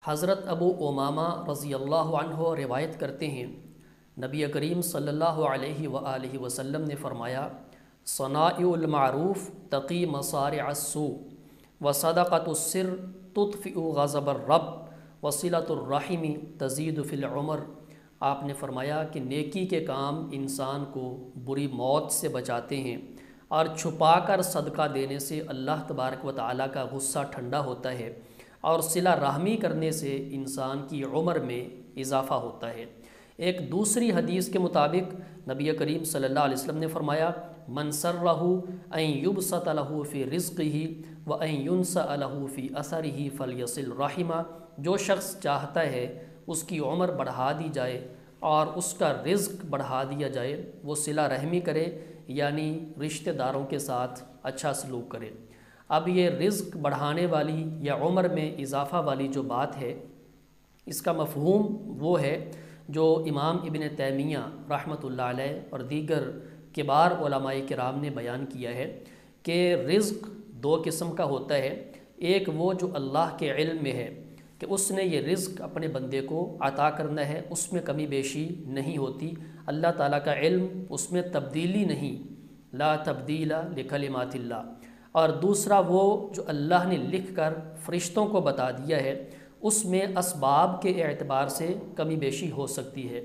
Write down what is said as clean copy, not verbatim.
حضرت ابو امامہ رضی اللہ عنہ روایت کرتے ہیں، نبی کریم صلی اللہ علیہ وآلہ وسلم نے فرمایا، صنائع المعروف تقی مصارع السوء وصدقۃ السر تطفئ غضب الرب وصلۃ الرحم تزید فی العمر۔ آپ نے فرمایا کہ نیکی کے کام انسان کو بری موت سے بچاتے ہیں، اور چھپا کر صدقہ دینے سے اللہ تبارک و تعالیٰ کا غصہ ٹھنڈا ہوتا ہے، اور صلہ رحمی کرنے سے انسان کی عمر میں اضافہ ہوتا ہے۔ ایک دوسری حدیث کے مطابق نبی کریم صلی اللہ علیہ وسلم نے فرمایا، من سرہ ان یبسط لہ فی رزقہ وان ینسأ لہ فی اثرہ فلیصل رحمہ۔ جو شخص چاہتا ہے اس کی عمر بڑھا دی جائے اور اس کا رزق بڑھا دیا جائے، وہ صلہ رحمی کرے، یعنی رشتہ داروں کے ساتھ اچھا سلوک کرے۔ اب یہ رزق بڑھانے والی یا عمر میں اضافہ والی جو بات ہے، اس کا مفہوم وہ ہے جو امام ابن تیمیہ رحمۃ اللہ علیہ اور دیگر کبار علماء کرام نے بیان کیا ہے کہ رزق دو قسم کا ہوتا ہے۔ ایک وہ جو اللہ کے علم میں ہے کہ اس نے یہ رزق اپنے بندے کو عطا کرنا ہے، اس میں کمی بیشی نہیں ہوتی، اللہ تعالیٰ کا علم اس میں تبدیلی نہیں، لا تبدیل لکلمات اللہ۔ اور دوسرا وہ جو اللہ نے لکھ کر فرشتوں کو بتا دیا ہے، اس میں اسباب کے اعتبار سے کمی بیشی ہو سکتی ہے۔